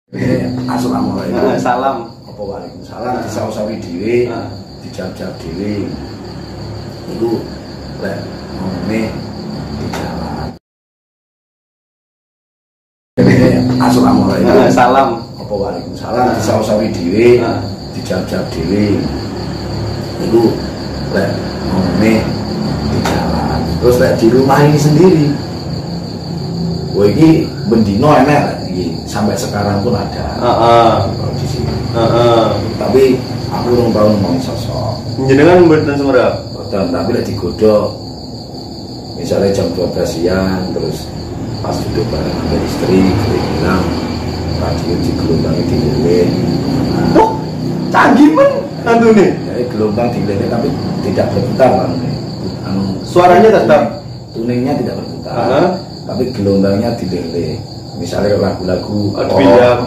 Assalamualaikum. Salam. Apa waalaikumsalam. Disawi-sawi dhewe, dijawab-jawab dhewe. Iku lek ngomongnya di jalan. Assalamualaikum. Salam. Apa waalaikumsalam. Disawi-sawi dhewe, dijawab-jawab dhewe. Iku lek ngomongnya di jalan. Terus lek di rumah ini sendiri. Wah ini bendino enak. Sampai sekarang pun ada di sini. Tapi aku belum tahu ngomongin sosok. Jenengan mboten semerap. Boten, tapi lek digodhog misalnya jam 12 siang terus pas duduk bareng sama istri bilang radio di gelombang dililin. Oh, canggih men antune. Jadi gelombang dililin tapi tidak berputar kan. Suaranya tetap, tuningnya tidak berputar. Tapi gelombangnya dililin. Misalnya lagu-lagu pindah.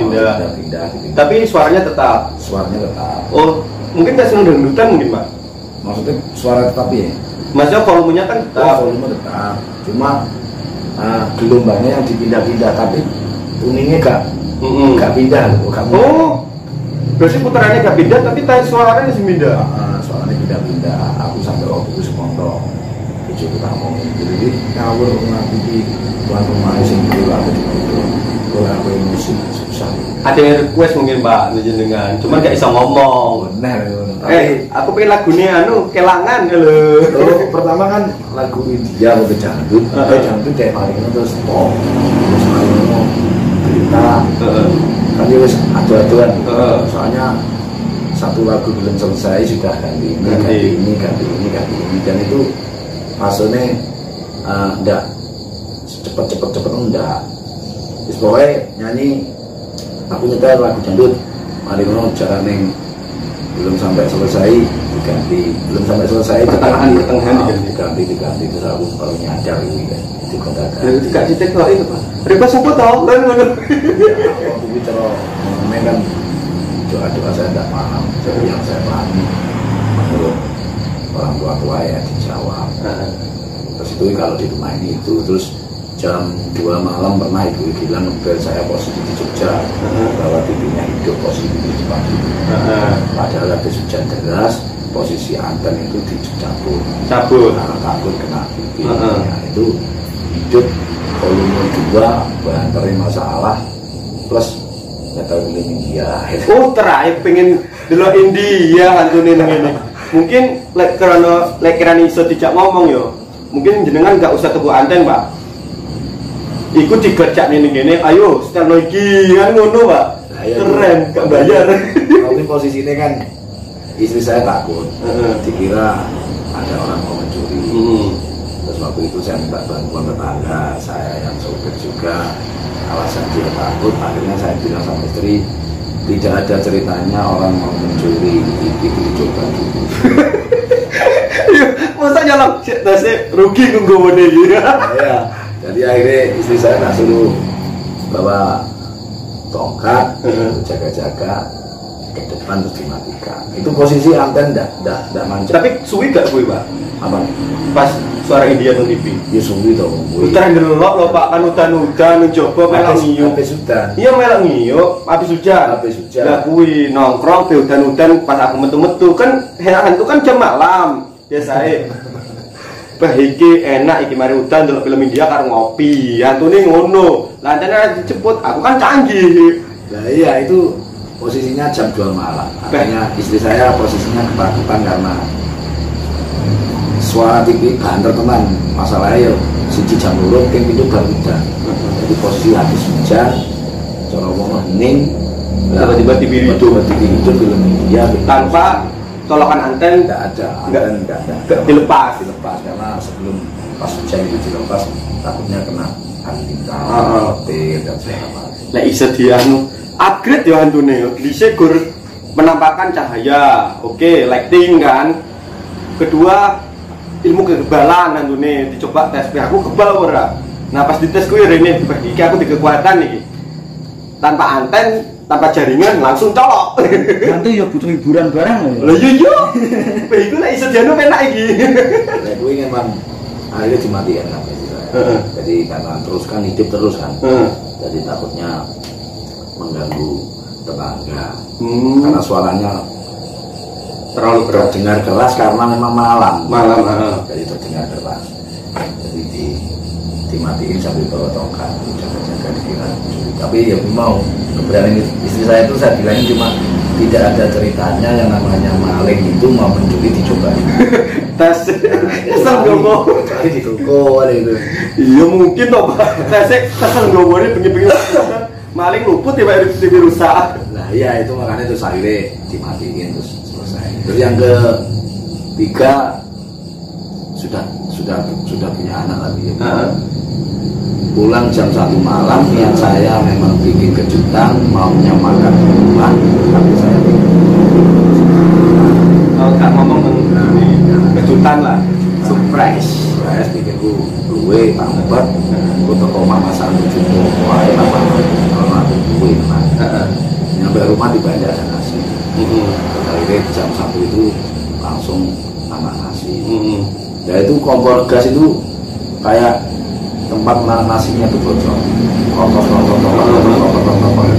Tapi suaranya tetap. Oh, mungkin nggak seneng dangdutan mungkin Pak. Maksudnya suara tetap ya? Maksudnya volumenya kan tetap. Volume tetap. Cuma gelombangnya yang dipindah-pindah, tapi tuningnya gak pindah. Oh, berarti putarannya gak pindah, tapi suaranya masih pindah. Suaranya pindah-pindah. Aku sampai waktu itu semontok. Itu kita ngomongin. Jadi ngawur ngapain tuan rumah sendiri aku gitu. Kalau aku emosi susah. Ada yang request mungkin Pak jenengan, cuman gak bisa ngomong. Benar. Aku pengen lagunya kelangan lho. Pertama kan lagu India atau dangdut. Dangdut kayak paling terus pop. Terus paling berita. Tapi wis adu-aduan. Soalnya satu lagu belum selesai sudah ganti ini dan itu maksudnya enggak cepet enggak. Terus pokoknya nyanyi aku nyetel lagu dangdut mari ngono jarane belum sampai selesai diganti terus aku kalau nyadar ini kan itu kondakan itu gak ditekok itu Pak request apa tau kan ngono aku bicara ngomongnya kan doa-doa saya tidak paham jadi yang saya pahami menurut orang tua ya dijawab. Terus itu kalau di rumah ini itu terus jam 2 malam pernah ibu bilang ngebel saya posisi di Jogja bahwa TV-nya hidup posisi di pagi. Padahal habis hujan deras posisi anten itu dicabut karena takut kena TV. Itu hidup volume 2 bahannya masalah plus nggak tahu pilih India. Oh terakhir pengen delok India antune ngene. Mungkin lek kerana iso tidak ngomong yo. Mungkin jenengan nggak usah tebuk anten Pak. Ikut digercak nih, ayo setel lagi kan ngono Pak. Keren, gak bayar. Tapi posisinya kan istri saya takut, dikira ada orang mau mencuri. Terus waktu itu saya minta bantuan tetangga saya yang sopir juga. Alasan dia takut, akhirnya saya bilang sama istri tidak ada ceritanya orang mau mencuri itu dicoba dulu. Masa nyolong tasnya rugi nunggu model ya. Jadi akhirnya istri saya tak suruh bawa tongkat, jaga-jaga ke depan terus dimatikan. Itu posisi anten enggak mancap. Tapi suwi gak gue Pak? Apa? Pas suara India di TV. Ya suwi toh. Udan delok lho Pak, kan udan coba melak ngiyup. Habis hujan. Iya melak ngiyup, habis hujan. Lah kuwi nongkrong be udan-udan pas aku metu-metu kan hantu kan jam malam. Biasae. Bah iki enak iki mari udan delok film India karo ngopi. Antune ngono. Lah antene dijemput, aku kan canggih. Lah iya itu posisinya jam 2 malam. Artinya istri saya posisinya ketakutan karena suara TV banter teman. Masalahnya ya siji jam 2 kan itu baru hujan. Jadi posisi habis hujan, cara ngomong hening, tiba-tiba TV itu film India tanpa colokan anten enggak dilepas karena sebelum pas hujan itu dilepas takutnya kena angin petir dan segala macam. Lah iso dianu upgrade ya antune dhisik gur menampakkan cahaya. Oke, lighting kan. Kedua ilmu kekebalan antune dicoba tes aku kebal ora. Nah pas dites kuwi rene iki aku di kekuatan iki. Tanpa anten tanpa jaringan langsung colok. Nanti ya butuh hiburan barang. Lah iya. Iku lek iso dianu penak iki. Lek kuwi memang akhirnya dimatikan HP saya. Jadi karena terus kan hidup terus kan. Jadi takutnya mengganggu tetangga. Karena suaranya terlalu terdengar keras karena memang malam. Jadi terdengar keras. Jadi dimatiin sambil bawa tongkat, jaga-jaga dikira. Tapi ya mau keberanian istri saya itu saya bilangin cuma tidak ada ceritanya yang namanya maling itu mau mencuri dicoba. Tes gowo. Kali di toko itu. Iya mungkin toh Pak. Tes gowo ini bengi-bengi maling luput ya Pak dirusak. Nah iya itu makanya itu akhirnya dimatiin terus selesai. Terus yang ketiga sudah punya anak lagi ya. Pulang jam 1 malam yang saya memang bikin kejutan maunya makan di rumah tapi saya nggak ngomong kejutan lah surprise bikin gue pampat gue toko mama masakan cucu wae apa kalau aku gue nyampe rumah dibayar ada nasi akhirnya jam 1 itu langsung makan nasi ya itu kompor gas itu kayak tempat menaruh nasinya tuh bocor, kotor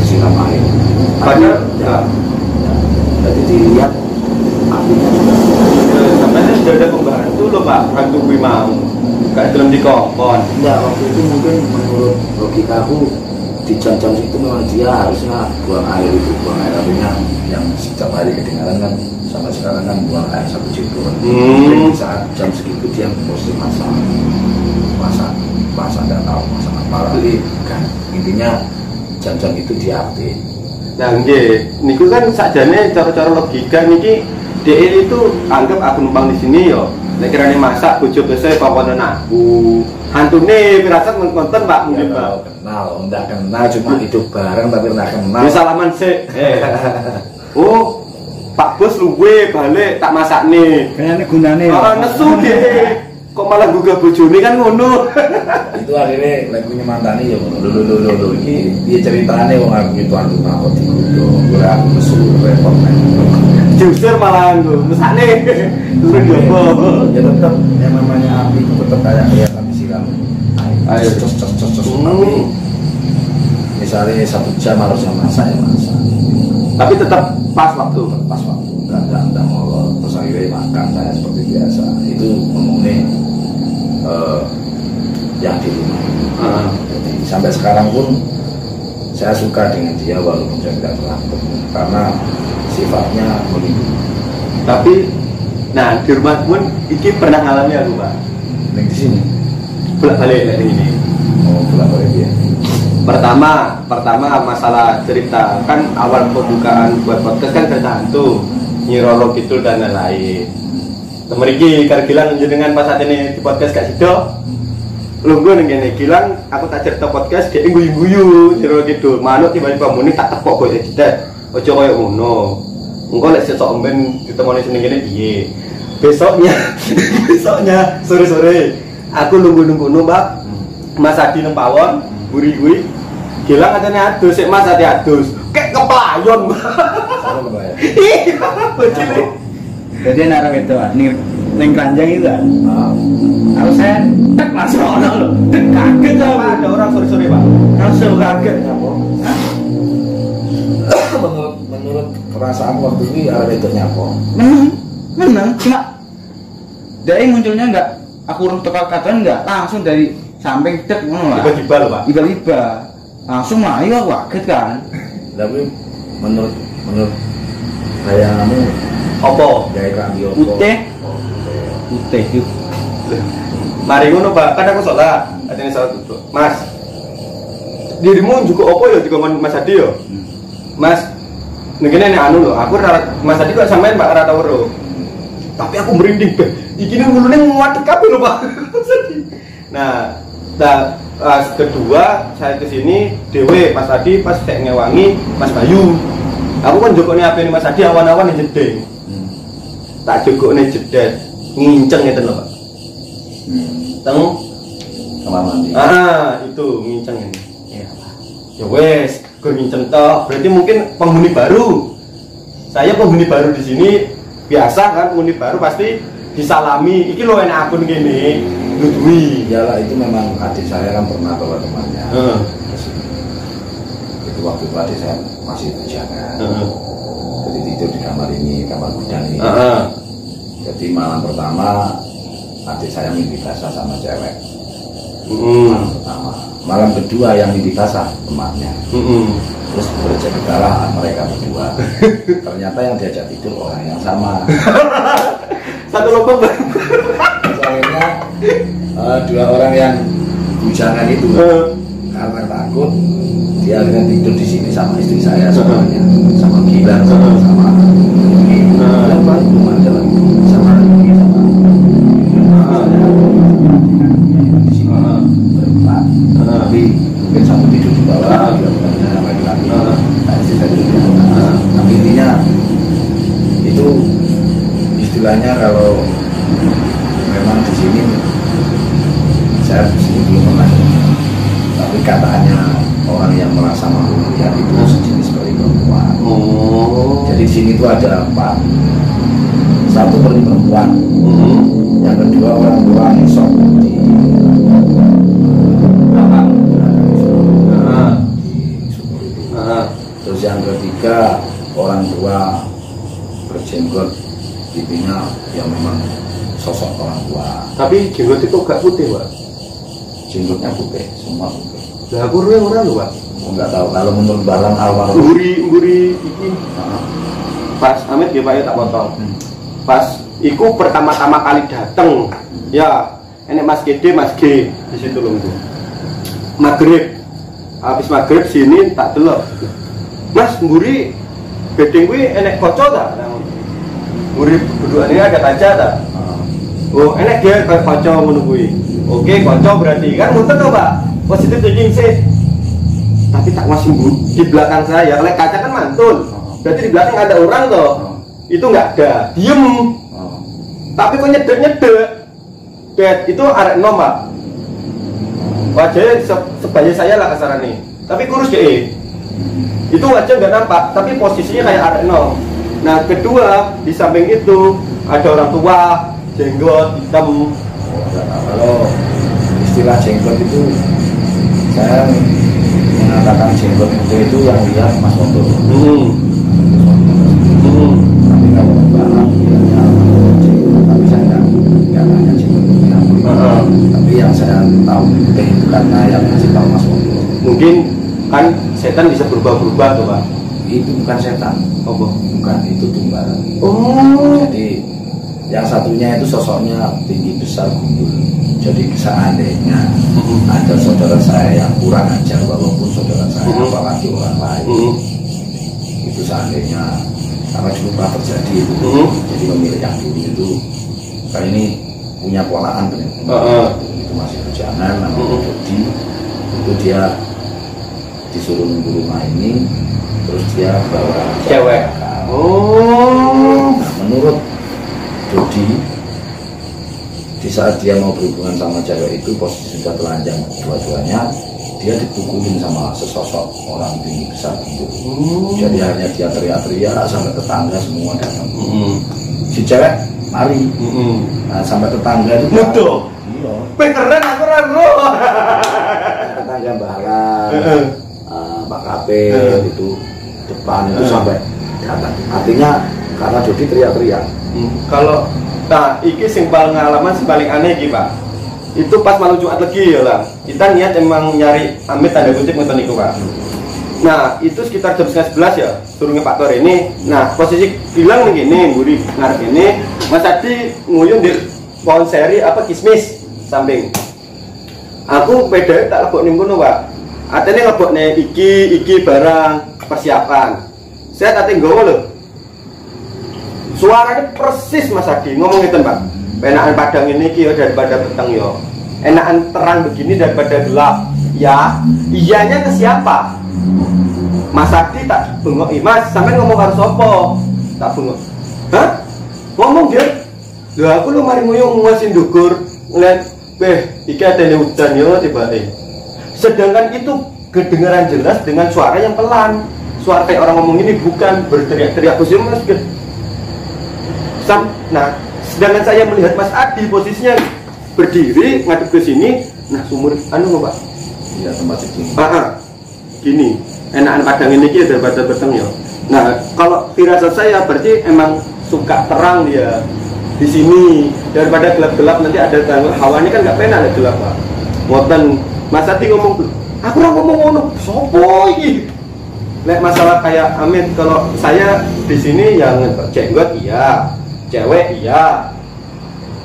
disiram air. Banyak, ya. Jadi dilihat apinya juga. Sampai sudah ada pembantu loh Pak, bantu gue mau, gak dalam di kompon. Ya waktu itu mungkin menurut logika aku di jam-jam itu memang dia harusnya buang air apinya yang setiap hari kedengaran kan sampai sekarang kan buang air 1 jebol. Jadi saat jam segitu dia mesti masak nggak tahu masak apa lagi kan intinya jam-jam itu diaktif. Nah niku kan sakjane cara-cara logika niki DE itu anggap aku numpang di sini yo nek kirane masak bojo biasa pakonan aku hantune pirasat nonton Pak mungkin Pak enggak kenal cuma hidup bareng tapi enggak kenal salaman sik oh Pak Bos luwe balik tak masakne kayaknya gunane nesu deh kok malah gugah bojone kan ngono. Itu akhirnya lagi punya mantane ya lho iki piye ceritane wong aku itu antuk apa dikudo ora mesu repot men. Justru malah nggo mesane turun jopo. Ya tetap yang namanya api itu tetap kayak kelihatan disiram air cos. Misalnya 1 jam harusnya masak ya masak. Tapi tetap pas waktu enggak molor terus akhirnya makan saya seperti biasa itu ngomongnya yang di rumah. Jadi sampai sekarang pun saya suka dengan dia walaupun saya tidak pernah ketemu karena sifatnya melindungi. Tapi nah di rumah pun iki pernah ngalami aku Pak di sini bolak-balik kayak ini. Bolak-balik dia. Pertama masalah cerita kan awal pembukaan buat podcast kan cerita hantu Nyiroro Kidul dan lain-lain. Temeriki kargilan dengan pas saat ini di podcast Kak Sido. Lungguh ning kene Gilang aku tak cerita podcast dia guyu-guyu Nyiroro Kidul. Manuk tiba-tiba muni tak tepok koyo cedak. Aja koyo ngono. Engko lek sesuk mben ditemoni seneng kene piye. Besoknya sore-sore aku nunggu-nunggu Mbak. Mas Adi nang pawon, buri kuwi. Gilang katane adus, sik Mas Adi adus. Kek keplayon. Iya, bocil. jadi anak itu ning keranjang itu kan aku saya tak langsung orang loh kaget sama Ada orang sore-sore Pak langsung kaget menurut perasaan waktu itu ada itu nyapo menang cuma dia munculnya enggak aku urung tekal katan enggak langsung dari samping cek ngono lah tiba-tiba loh Pak tiba-tiba langsung ayo aku kaget kan tapi menurut kamu opo gaya kambing opo Uteh yuk. Mari ngono Pak, kan aku sholat. Atene sholat duduk. Mas. Dirimu juga opo ya juga Mas Adi yo? Mas. Ngene nek anu lho, aku Mas Adi kok sampean Pak ora tau weruh. Tapi aku merinding, Beh. Iki ngulune nguat kabeh lho Pak. Nah, kedua saya ke sini dhewe Mas Adi pas sek ngewangi Mas Bayu. Aku kan jokone apene Mas Adi awan-awan jedeng. Tak jokone jedet. Nginceng itu loh Pak. Teng kamar mandi. Itu nginceng ini. Ya wes, gue nginceng toh. Berarti mungkin penghuni baru. Saya penghuni baru di sini biasa kan penghuni baru pasti disalami. Iki lo enak akun gini, dudui. Iyalah itu memang adik saya kan pernah bawa temannya. waktu itu adik saya masih bujangan. Jadi tidur di kamar ini, kamar gudang ini. Jadi malam pertama adik saya mimpi basah sama cewek. Malam pertama. Malam kedua yang mimpi basah temannya. Terus berceritalah mereka berdua. Ternyata yang diajak tidur orang yang sama. Satu lubang. Soalnya dua orang yang bujangan itu karena takut dia akhirnya tidur di sini sama istri saya semuanya, sama Gilang, sama ini, sama rumah jalan, sama ini, sama di sini berempat. Tapi mungkin satu tidur di bawah, dua orangnya laki-laki, istri saya tidur di atas. Tapi intinya itu istilahnya kalau memang di sini saya di sini belum pernah, tapi katanya orang yang merasa mampu melihat itu sejenis seperti perempuan. Jadi di sini itu ada 4, satu perempuan, yang kedua orang tua esok di belakang, di sumur itu. Terus yang ketiga orang tua berjenggot, pipinya yang memang sosok orang tua. Tapi jenggot itu gak putih, Pak? Jenggotnya putih, semua putih. Lah aku ruwe ora lho, Pak. Enggak tahu kalau menurut barang awal. Mburi iki. Pas Amit ya Pak ya tak potong. Pas iku pertama-tama kali dateng. Ya, enek Mas Gede, Mas G di situ lho. Maghrib. Habis maghrib sini tak delok. Mas, mburi bedeng kuwi enek kaca ta? Mburi berduane ada kaca ta? Oh, enek dia kaca ngono kuwi. Oke, kaca berarti kan ngoten to, Pak. Positif thinking sih. Tapi tak masih di belakang saya. Kalau kaca kan mantul. Berarti di belakang ada orang toh. Itu nggak ada. Diem. Tapi kok nyedek-nyedek. Itu arek nom, Pak. Wajahnya sebaya saya lah kasarannya. Tapi kurus deh. Itu wajah nggak nampak. Tapi posisinya kayak arek nom. Nah kedua di samping itu ada orang tua, jenggot hitam. Kalau istilah jenggot itu saya mengatakan jenggot itu yang lihat Mas Oto. Tapi kalau barang bilangnya jenggot, tapi saya nggak tanya jenggot itu apa. Tapi yang saya tahu itu karena yang ngasih tahu Mas Oto. Mungkin kan setan bisa berubah-berubah tuh, Pak. Itu bukan setan. Oh, bukan, itu tumbaran. Jadi yang satunya itu sosoknya tinggi besar gundul. Jadi seandainya ada saudara saya yang kurang ajar, walaupun saudara saya apalagi orang lain, itu seandainya karena dulu pernah terjadi itu. Jadi pemilik yang dulu itu kali ini punya ponakan itu masih bujangan, namanya Dodi. Itu dia disuruh nunggu rumah ini, terus dia bawa cewek. Nah, menurut Dodi, di saat dia mau berhubungan sama cewek itu posisi sudah telanjang dua-duanya, dia dipukulin sama sesosok orang tinggi besar itu. Jadi akhirnya dia teriak-teriak sampai tetangga semua datang. Si cewek lari. Nah, sampai tetangga itu Mudo. Iya. Keren aku raro. Tetangga bahalan, Pak KP itu depan itu sampai datang. Artinya karena Dodi teriak-teriak. Kalau nah, iki sing paling pengalaman sing paling aneh iki, Pak. Itu pas malam Jumat Legi ya lah. Kita niat emang nyari Amit tanda kutip ngoten niku, Pak. Nah, itu sekitar jam 11 ya, turunnya Pak Tor ini. Nah, posisi bilang begini, Buri ngarep ini, Mas Adi nguyun di pohon seri apa kismis samping. Aku beda tak lebok ning kono, Pak. Atene lebokne iki barang persiapan. Saya ate nggowo lho. Suaranya persis Mas Adi ngomong gitu, Pak. Enakan padang ini kyo daripada peteng yo. Enakan terang begini daripada gelap. Ya, iyanya ke siapa? Mas Adi tak bengok, Mas, sampai ngomong karo sapa? Tak bengok. Hah? Ngomong dia. Lha aku lu mari nguyung nguasin ndukur, ngeliat, iki atene udan yo tiba-tiba. Sedangkan itu kedengaran jelas dengan suara yang pelan. Suara kayak orang ngomong ini bukan berteriak-teriak posisi Mas. Nah, sedangkan saya melihat Mas Adi posisinya berdiri ngadep ke sini. Nah, sumur anu Pak. Iya, tempat segini. Gini. enakan padang ini daripada peteng ya. Nah, kalau firasat saya berarti emang suka terang dia di sini daripada gelap-gelap nanti ada tanggal hawa ini kan nggak pernah ada gelap Pak. Ngoten Mas Ati ngomong aku ora ngomong ngono sopo iki. Nek masalah kayak Amit kalau saya di sini yang jenggot iya, cewek iya,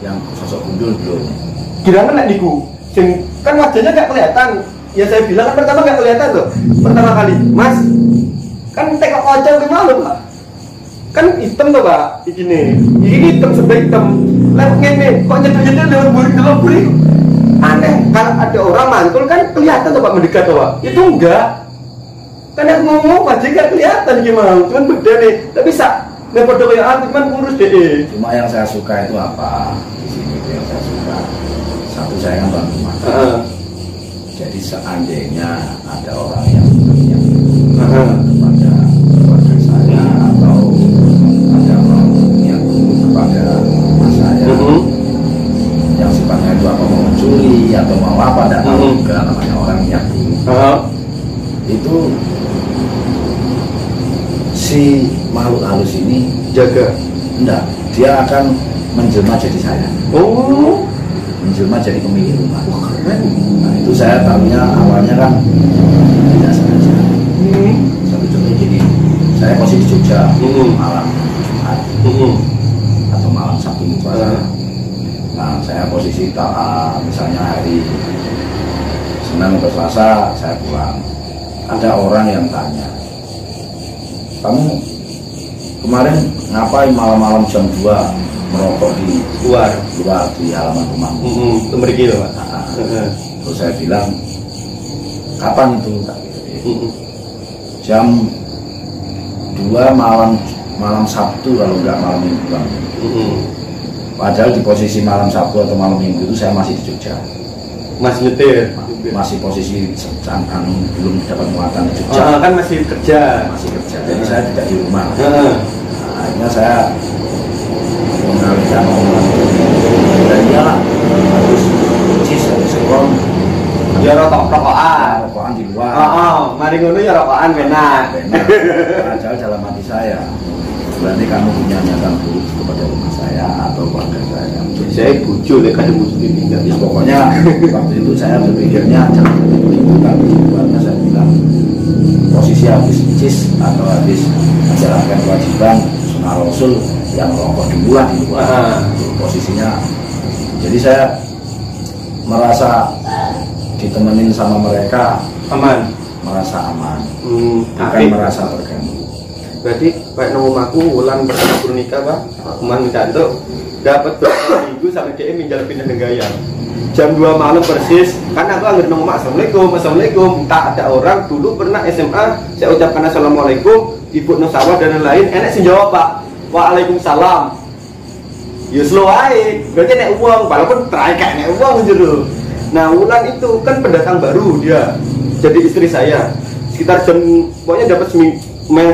yang sosok gundul belum. kira-kira nek niku sing kan wajahnya nggak kelihatan. Ya saya bilang kan pertama nggak kelihatan tuh. Pertama kali, Mas kan tekok wajah ke malu Pak. Kan hitam tuh Pak, ini hitam sebaik hitam. Lewat ngene, kok nyedul-nyedul lewat buri. Aneh, kalau ada orang mantul kan kelihatan tuh Pak mendekat tuh Pak. Itu enggak. Kan aku ngomong wajah nggak kelihatan gimana, cuman beda nih. Tapi nggak pada kayak antik kan kurus deh. Cuma yang saya suka itu apa? Di sini itu yang saya suka. Satu saya kan bantu makan. Jadi seandainya ada orang yang kepada keluarga saya atau ada orang yang kepada mas saya yang sifatnya itu apa mau mencuri atau mau apa tidak tahu juga namanya orang yang itu si makhluk halus ini jaga enggak, dia akan menjelma jadi saya. Menjelma jadi pemilik rumah. Nah itu saya tahunya awalnya kan tidak sengaja. Satu contoh gini, saya posisi di Jogja malam Jumat atau malam Sabtu puasa. Nah saya posisi misalnya hari Senin atau Selasa saya pulang. Ada orang yang tanya, kamu kemarin ngapain malam-malam jam 2 merokok di luar di halaman rumahmu? Itu mergi loh Pak. Terus saya bilang, kapan itu? Jam 2 malam Sabtu kalau enggak malam Minggu. Padahal di posisi malam Sabtu atau malam Minggu itu saya masih di Jogja. Masih nyetir? Masih posisi belum dapat muatan di Jogja. Kan masih kerja. Jadi saya tidak di rumah. Akhirnya saya mengalihkan omongan dan iyalah harus cis, harus sekolah ya rokokan di luar. Mari ngono ya rokokan benar. Padahal dalam hati saya berarti kamu punya niatan buruk kepada rumah saya atau keluarga saya. Saya bujuk deh kadang bujuk ditinggal. Pokoknya waktu itu saya berpikirnya jangan begitu, tapi keluarga saya bilang posisi habis cis atau habis menjalankan kewajiban sunnah Rasul yang rokok dulu di luar. Posisinya jadi saya merasa ditemenin sama mereka aman, merasa aman, bukan okay. merasa terganggu. Berarti Pak Nomaku wulan pertama nikah Pak Kuman Cantuk dapat berapa minggu sampai dia minjal pindah negara jam 2 malam persis kan aku anggap nomor assalamualaikum tak ada orang dulu pernah SMA saya ucapkan assalamualaikum ibu Nusawah dan lain-lain enak sih jawab Pak waalaikumsalam ya slow aja berarti nek uang walaupun terakhir kayak nek uang gitu. Nah wulan itu kan pendatang baru dia jadi istri saya sekitar jam pokoknya dapat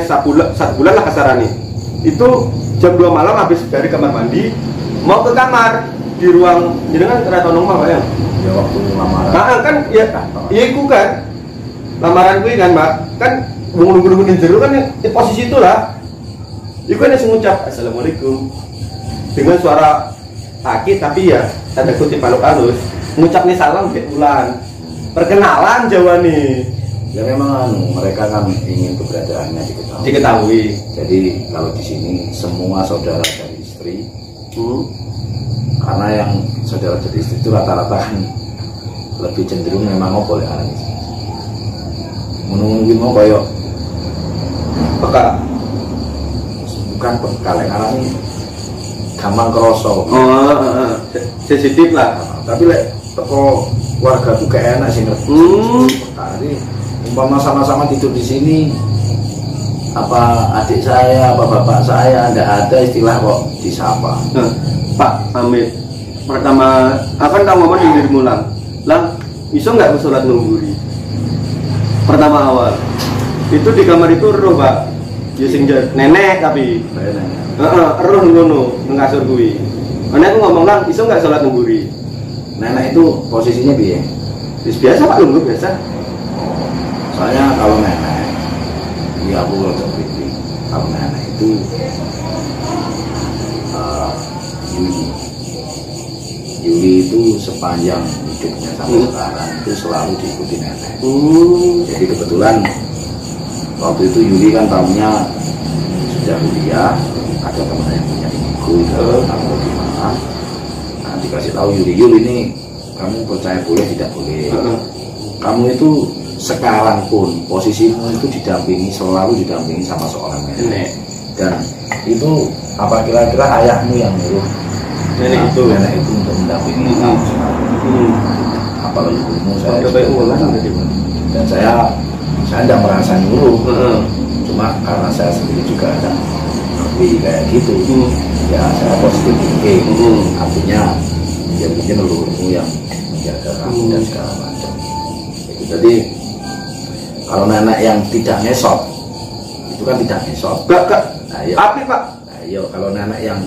satu bulan lah kasarannya itu jam 2 malam habis dari kamar mandi mau ke kamar di ruang jadi kan ternyata nongol ya waktu lamaran kan ya itu kan lamaran gue kan Mbak kan nunggu jeru kan di posisi itulah itu kan yang mengucap assalamualaikum dengan suara sakit tapi ya tanda kutip halus mengucap nih salam kayak bulan perkenalan Jawa nih ya memang mereka kan ingin keberadaannya diketahui. Jadi kalau di sini semua saudara dari istri karena yang saudara dari istri itu rata-rata kan lebih cenderung memang mau boleh anak menunggu mau koyok peka bukan kaleng arah ini gampang kerosok sensitif lah tapi lek teko warga tuh kayak enak sih tadi umpama sama-sama tidur di sini apa adik saya apa bapak saya nggak ada istilah kok disapa. Pak Amit pertama akan kamu ngomong di dirimu lang bisa nggak sholat nungguri pertama awal itu di kamar itu roh Pak sing nenek tapi roh ngono ngasur gue karena aku ngomong lang bisa nggak sholat nungguri nenek itu posisinya biasa biasa Pak nunggu biasa soalnya kalau nenek Iya aku rada kritik kalau nenek itu Yuli itu sepanjang hidupnya sampai sekarang itu selalu diikuti nenek. Jadi kebetulan waktu itu Yuli kan tahunya sudah kuliah, ada teman yang punya indigo itu kamu di mana. Nah dikasih tahu Yuli ini kamu percaya boleh tidak boleh. Kamu itu sekarang pun posisimu itu selalu didampingi sama seorang nenek. Dan itu apa kira-kira ayahmu yang nyuruh nenek itu untuk mendampingi kamu sekarang? Apalagi ibumu dan saya tidak merasa nyuruh, cuma karena saya sendiri juga ada ngerti kayak gitu. Ya saya positif thinking, artinya ya mungkin leluhurmu yang menjaga kamu dan segala macam. Jadi kalau nenek yang tidak ngesot itu kan tidak ngesot. Gak. Nah, iya. Api Pak. Nah, iya kalau nenek yang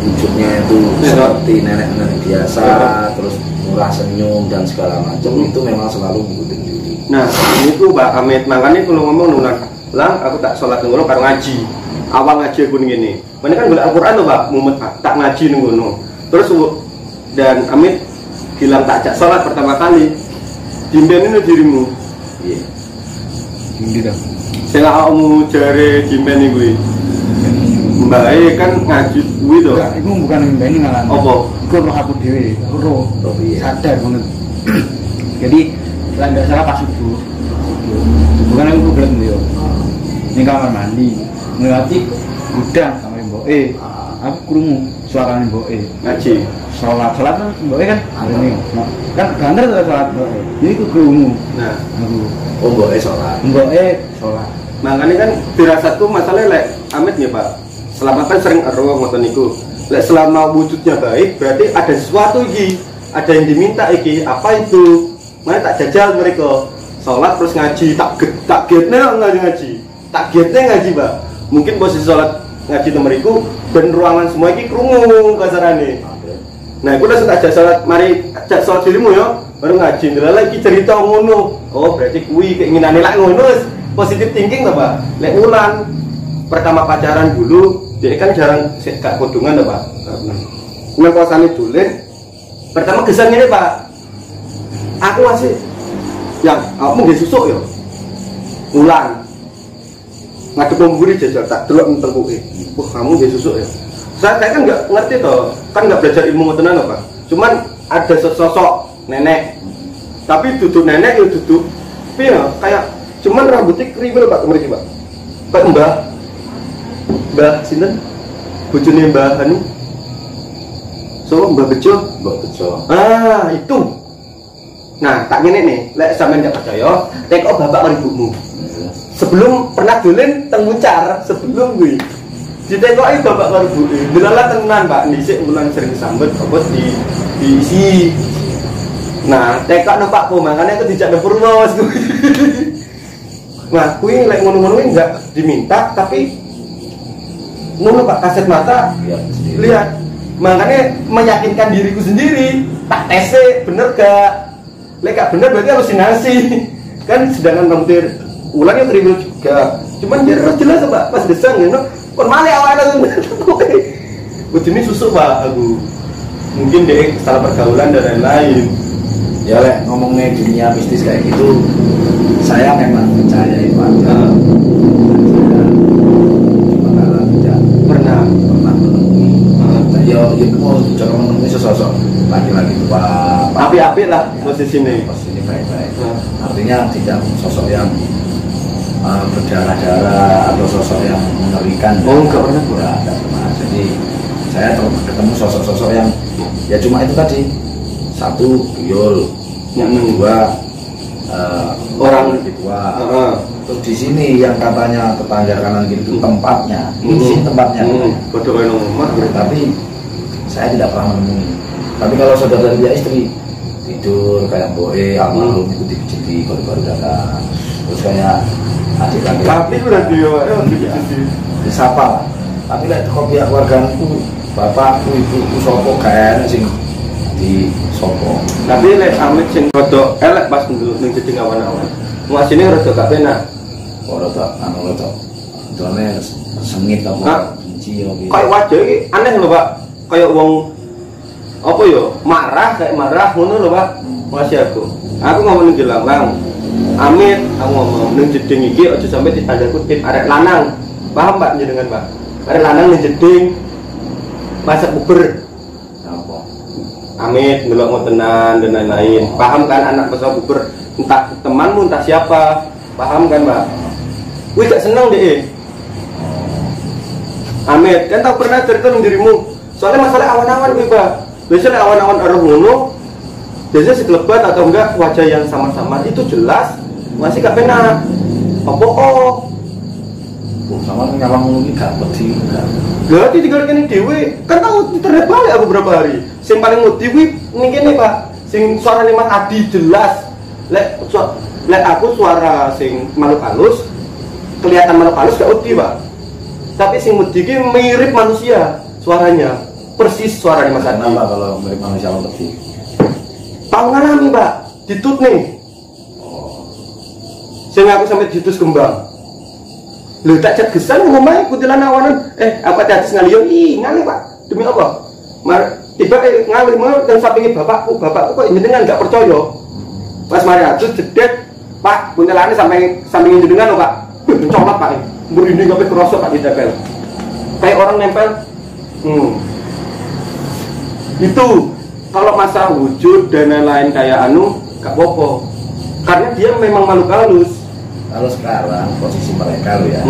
wujudnya itu seperti nenek-nenek biasa, terus murah senyum dan segala macam, itu memang selalu ngikutin Yuli. Nah ini tuh Mbak Amit, makanya kalau ngomong nunan lang aku tak sholat ngono karo ngaji. Awal ngaji aku ngene. Mana kan golek Al-Qur'an tuh Pak, mumet tak ngaji ngono. Terus dan Amit bilang tak ajak sholat pertama kali. Dimbeni dirimu. Iya. Ndi dah. Sing awakmu jare dimbeni kuwi. Mbak kan ngaji kuwi to. Enggak, itu bukan mbeni ngalah. Apa? Iku roh aku dhewe, roh. Iya. Sadar banget. Jadi lah enggak salah pas subuh. Bukan aku gelem yo. Ning kamar mandi, ngelati gudang sama mboke. Aku krungu suarane mboke Ngaji. Sholat kan mboke kan ini. Kan banter tuh sholat mboke. Jadi aku krungu. Nah, Aku Mboke sholat. mboke sholat. makanya kan firasatku masalahnya lek Amit ya Pak. Selama kan sering eruh ngoten niku. Lek selama wujudnya baik berarti ada sesuatu iki, ada yang diminta iki. Apa itu? Mana tak jajal mereka. Sholat terus ngaji, tak getne ngaji. Tak getne ngaji, Pak. Mungkin posisi sholat ngaji temeriku dan ruangan semua iki krungu kasarane. Nah, aku udah tak sholat, mari ajak sholat dirimu ya, baru ngaji. Ndelala iki cerita ngono. Oh, berarti kuwi keinginane lak ngono. Positif thinking to, Pak. Lek Wulan pertama pacaran dulu, dia kan jarang gak kodongan to, Pak. Nang kosane Dulen. Pertama gesan ngene, Pak. Aku masih yang aku nggih susuk ya. Wulan. Ngadep pemburi jajal tak delok mentengkuke. Wah, kamu nggih susuk ya. Saya kan nggak ngerti toh, kan nggak belajar ilmu ngotenan apa. Cuman ada sosok nenek, tapi duduk nenek ya duduk, ya kayak cuman rambutnya kriwil Pak kemarin Pak. Pak Mbah sinten? Bojone Mbah Anu. So Mbah Bejo. Ah itu. Nah tak ngene nih, lek sampean nggak percaya, tekok bapak karo ibumu. Sebelum pernah dolen teng Muncar, sebelum gue ditekoki bapak karo ibuke. Delala tenan Pak, dhisik mulang sering sambet apa diisi. Nah, tekok nang Pak Po, makane aku dijak nang Purwos. Nah, kuwi lek ngono-ngono enggak diminta tapi ngono Pak kaset mata lihat. Makanya meyakinkan diriku sendiri, tak tes bener gak? Lek gak bener berarti halusinasi. Kan sedangkan rambut ulangnya kriwil juga. Cuman dia jelas Pak, pas desang ngono kon male awake tuh. Bojone susuk Pak aku. Mungkin dia salah pergaulan dan lain-lain. Ya lek ngomongnya dunia mistis kayak gitu, saya memang percaya itu ada. Cuma karena tidak pernah menemui. Ya mau cara menemui sosok laki-laki tua. Api-api lah posisinya. Posisi baik-baik. Artinya tidak sosok yang berdarah-darah atau sosok yang mengerikan. Oh, enggak pernah. Enggak pernah. Jadi saya ketemu sosok-sosok yang ya cuma itu tadi. Satu tuyul, yang kedua orang lebih tua. Terus di sini yang katanya tetangga kanan gitu tempatnya. Di sini tempatnya. Tapi saya tidak pernah menemui. Tapi kalau saudara dia istri tidur kayak boe almarhum itu dipijiti baru-baru datang. Terus kayak adik laki. Tapi udah dia disapa. Tapi lek kopi keluargaku, bapakku, ibuku sopo kae sing di sopo. Tapi lek Amit sing foto elek pas dulu ning jeding awan-awan. Muasine rada gak penak. Ora tak anu rada. Dene sengit apa benci ya. Kayak wajah iki aneh lho, Pak. Kayak wong apa ya? Kayak marah ngono lho, Pak. Masih aku. Aku ngomong jelang lang. Amit, aku ngomong ning jeding iki aja sampe ditanda kutip arek lanang. Paham Pak jenengan, Pak? Arek lanang ning jeding masak bubur. Apa? Amit ndelok ngotenan dan lain-lain. Paham kan anak masak bubur entah temanmu entah siapa. Paham kan, Pak? Wih gak seneng deh. Amit, kan tau pernah cerita ning dirimu. Soalnya masalah awan-awan kuwi, Pak. Biasanya awan-awan arah ngono biasanya sekelebat atau enggak wajah yang sama-sama itu jelas masih gak penak. Apa sama nyawang ngono iki gak wedi enggak. Lah iki tinggal kene dhewe. Kan tahu internet balik aku berapa hari. Sing paling wedi kuwi ning kene, Pak. Sing suarane Mas Adi jelas. Lek aku suara sing makhluk halus kelihatan makhluk halus gak wedi, Pak. Tapi sing wedi iki mirip manusia suaranya. Persis suaranya Mas Adi. Kenapa kalau mirip manusia wedi? Tahu ngalami, Pak, ditut nih. Sehingga aku sampai ditus kembang. Lu tak cat gesan ngomong kutilan awanan. Apa tadi ngaliyo? Ngali, Pak. Demi apa? Tiba ngali dan sampingi bapakku kok jenengan gak percaya. Pas mari aku jedet, Pak, kuntilane sampai sampingin jenengan lho, Pak. Mencolot, Pak. Merinding sampai kerosok, Pak, ditempel. Kayak orang nempel. Itu kalau masalah wujud dan lain-lain kayak anu gak apa-apa karena dia memang makhluk halus. Kalau sekarang posisi mereka lo ya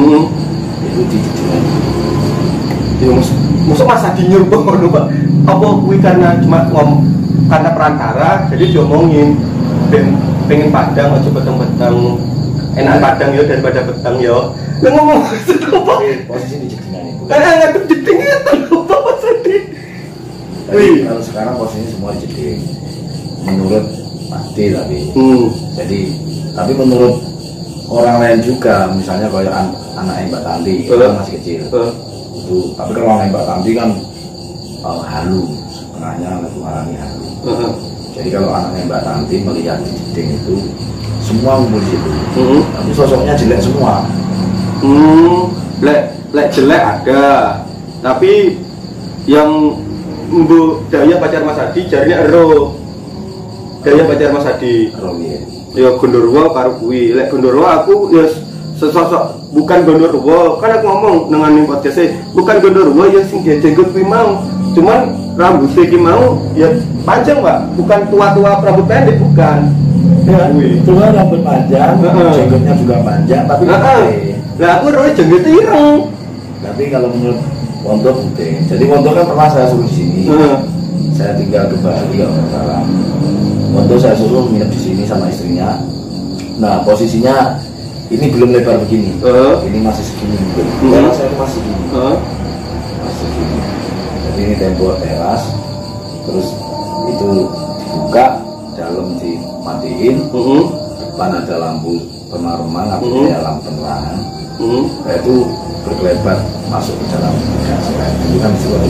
itu di jedingan ya maksud Mas Adi nyuruh ngono, Pak. Apa kuwi karena cuma karena perantara jadi diomongin ben pengen padang aja petang-petang enak padang ya daripada petang ya lu ngomong maksud apa posisi di jedingan itu kan ngadep jeding itu apa Mas Adi. Kalau sekarang posisinya semua jeding menurut Adi jadi tapi menurut orang lain juga misalnya kayak anak Mbak Tanti itu masih kecil itu tapi kalau anak Mbak Tanti kan halu setengahnya mengalami halu jadi kalau anaknya Mbak Tanti melihat di jeding itu semua ngumpul di situ tapi sosoknya jelek semua. Lek jelek ada tapi yang Mbok Daya pacar Mas Adi jarine ero. Daya pacar Mas Adi. Ya Gondorwo karo kuwi. Lek Gondorwo aku ya sesosok bukan Gondorwo. Kan aku ngomong dengan ning podcast bukan Gondorwo ya sing jenggot kuwi mau. Cuman rambutnya ki mau ya panjang, Pak. Bukan tua-tua rambut pendek bukan. Ya kuwi. Cuma rambut panjang, jenggotnya juga panjang tapi lah aku roe jenggot ireng. Tapi kalau menurut Wonto penting. Jadi Wonto kan pernah saya suruh di sini. Saya tinggal ke Bali kalau nggak salah. Wonto saya suruh nginep di sini sama istrinya. Nah posisinya ini belum lebar begini. Ini masih segini mungkin. Teras saya masih segini. Masih segini. Jadi ini tembok teras. Terus itu dibuka, dalam dimatiin. Depan ada lampu remang-remang, artinya lampu penerangan. Nah, itu berkelebat masuk ke dalam gas itu kan suara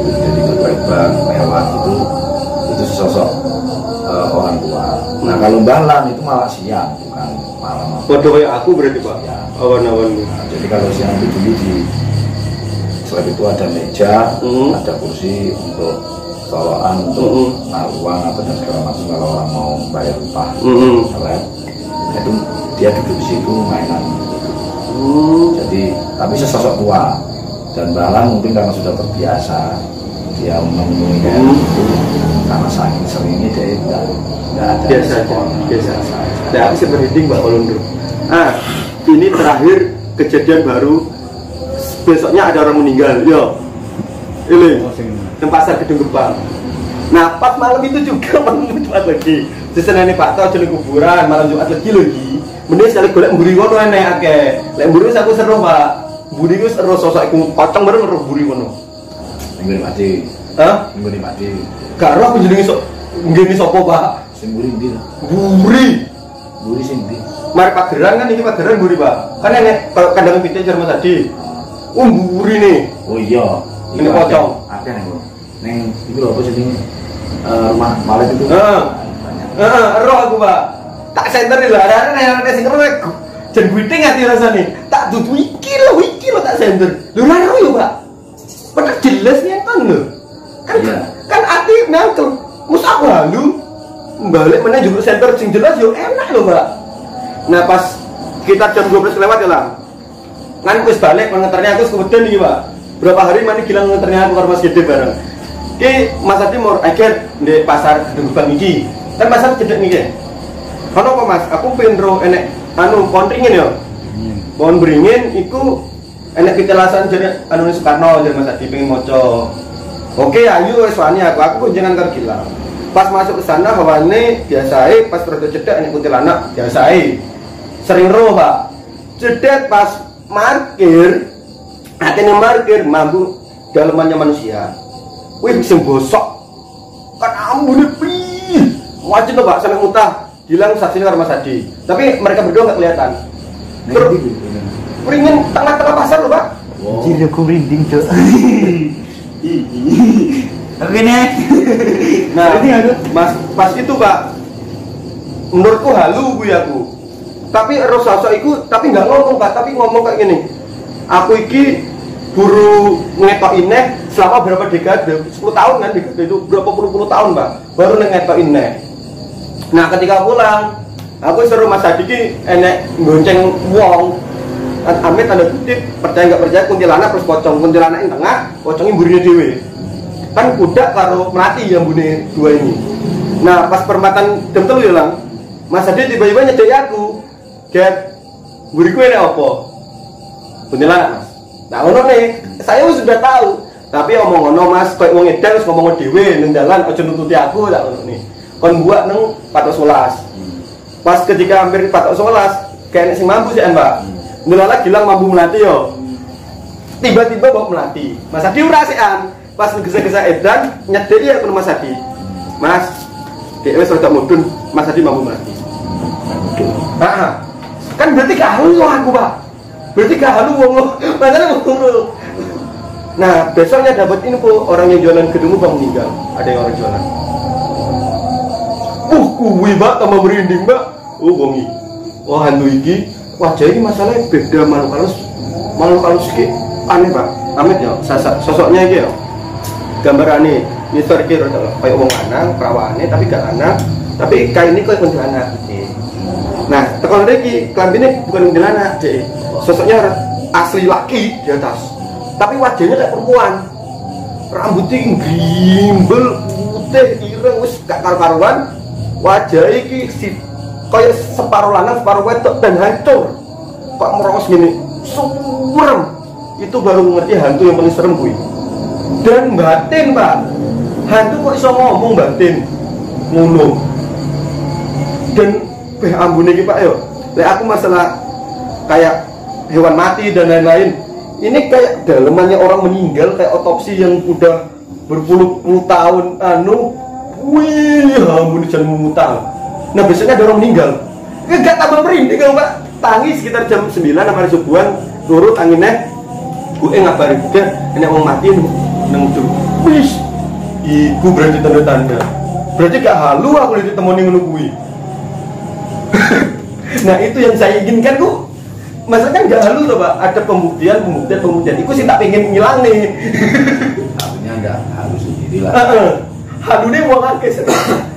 jadi berkelebat lewat itu sesosok orang tua. Nah kalau Balan itu malah siang bukan malam. Waduh kayak aku berarti, Pak ya. Awan-awan. Jadi kalau siang itu dulu di slab itu ada meja, ada kursi untuk soloan untuk uang apa dan segala macam kalau orang mau bayar upah slab itu dia duduk di situ mainan. Jadi tapi sesosok tua dan Balan mungkin karena sudah terbiasa dia menemui kayak itu karena saking seringnya dia tidak ada biasa. Nah aku seperti Mbak Olondo. Ini terakhir kejadian baru besoknya ada orang meninggal ini di pasar Gedung Gempang. Nah pas malam itu juga malam Jumat lagi sesenane Pak Tau jadi kuburan malam Jumat lagi mending sekali golek mburi ngono enek akeh. Lek mburi aku seru, Pak. Mburi ku seru sosok iku pocong bareng karo mburi ngono. Mburi mati. Mburi mati. Gak ero aku jenenge sok ngene sapa, Pak? Sing mburi ndi? Mburi sing ndi? Mari Pageran kan iki Pageran mburi, Pak. Kan enek kandang pitik jar Mas Adi. Mburi nih. Oh iya. Ini pocong. Akeh ning. Ning iku lho apa jenenge? Rumah Malik itu. Ero aku, Pak. tak senter lho, ada sing ngerek. Jen guiting ati rasane. Tak dudu iki lho tak senter. Lho laro yo, Pak. Padahal jelas nyenton lho. Kan ati nangkel. Mus aku halu. Balik meneh juga senter sing jelas yo enak lho, Pak. Nah, pas kita jam 12 lewat ya lah. Kan wis balik ngeternya aku kemudian iki, Pak. Berapa hari mani gilang ngeternya aku karo Mas Gede bareng. Ki Mas Timur akhir di pasar Gedung Bang iki. Kan pasar cedek niki. Ono apa Mas? Aku pengen ro enek anu pohon beringin ya. Pohon beringin iku enek pitelasan jare anu Soekarno jare Mas Adi pengen maca. Oke, ayo wis wani aku kunjungan karo Gilang. Pas masuk ke sana hawane biasae pas rada cedek enek kuntilanak biasae. Sering ro, Pak. Cedek pas parkir atene parkir mampu dalemannya manusia. Wih bisa bosok. Kan ambune pi. Wajib Pak sampai mutah. Gilang saksinya karo Mas Adi. Tapi mereka berdua nggak kelihatan. Terus beringin tengah-tengah pasar loh, Pak. Jadi aku merinding, Cok. Oke nih. Nah, Mas pas itu, Pak. Menurutku halu gue aku. Tapi ero sosok iku tapi nggak ngomong, Pak, tapi ngomong kayak gini. Aku iki buru ngetokin neh selama berapa dekade? 10 tahun kan itu berapa puluh tahun, Pak. Baru ngetokin neh. Nah ketika pulang, aku seru Mas Adi ki enek gonceng wong. Amit tanda kutip, percaya nggak percaya kuntilanak terus kuntilanak yang tengah, pocongnya mburinya dewe. Kan kuda karo melati yang bune dua ini. Nah pas perempatan jam 3 ya lang, Mas Adi tiba-tiba nyedek aku, Get, buriku ini apa? Kuntilanak Mas. Nah ngono nih, saya sudah tahu. Tapi omong-omong Mas, kayak wong edan terus ngomong dewe nang dalan, aja nututi aku tak ngono nih. Kon buat neng patok 11. Pas ketika hampir patok 11, kayak sing mampu sih Mbak. Ndelala Gilang mampu melati yo. Tiba-tiba bawa melati. Mas Adi urasian. Pas ngegesa-gesa edan nyedeki aku Mas Adi. Mas, dhek wis rada mudun, Mas Adi mampu melati. Heeh. Kan berarti gak halu aku, Pak. Berarti gak halu wong. Padahal ngurung. Nah, besoknya dapat info orang yang jualan gedung Bang meninggal. Ada yang orang jualan. Kuwi Mbak tambah merinding Mbak. Wongi. Wah hantu iki wajah ini masalahnya beda malu halus iki aneh Pak. Amit ya sosoknya iki ya. Gambarane ngisor iki kayak wong lanang, perawane tapi gak lanang, tapi kayak ini kayak kuntilanak. Nah, tekan iki klambine bukan kuntilanak, Dek. Sosoknya asli laki di atas. Tapi wajahnya kayak perempuan. Rambutnya gimbal, putih, ireng wis gak karu-karuan. Wajah iki kayak separuh lanang separuh wedok dan hancur. Pak merongos gini, serem. Itu baru ngerti hantu yang paling serem kuwi. Dan batin, Pak. Hantu kok iso ngomong batin. Ngono. Dan ambune iki Pak yo. Lek aku masalah kayak hewan mati dan lain-lain. Ini kayak dalemannya orang meninggal kayak otopsi yang udah berpuluh-puluh tahun wih, ampun jangan memutang. Nah besoknya ada orang meninggal. Enggak tambah merinding kalau Pak. Tangi sekitar jam 9 sampai subuhan turut anginnya. Gue ngabarin juga enek wong mati nang ujung. Wih, iku berarti tanda-tanda. Berarti gak halu aku ditemoni ngono kuwi. Nah itu yang saya inginkan ku. Masa kan gak halu loh Pak. Ada pembuktian. Iku sih tak pengen ngilang nih. Artinya enggak halu sendiri lah. Halunya mau ngakes.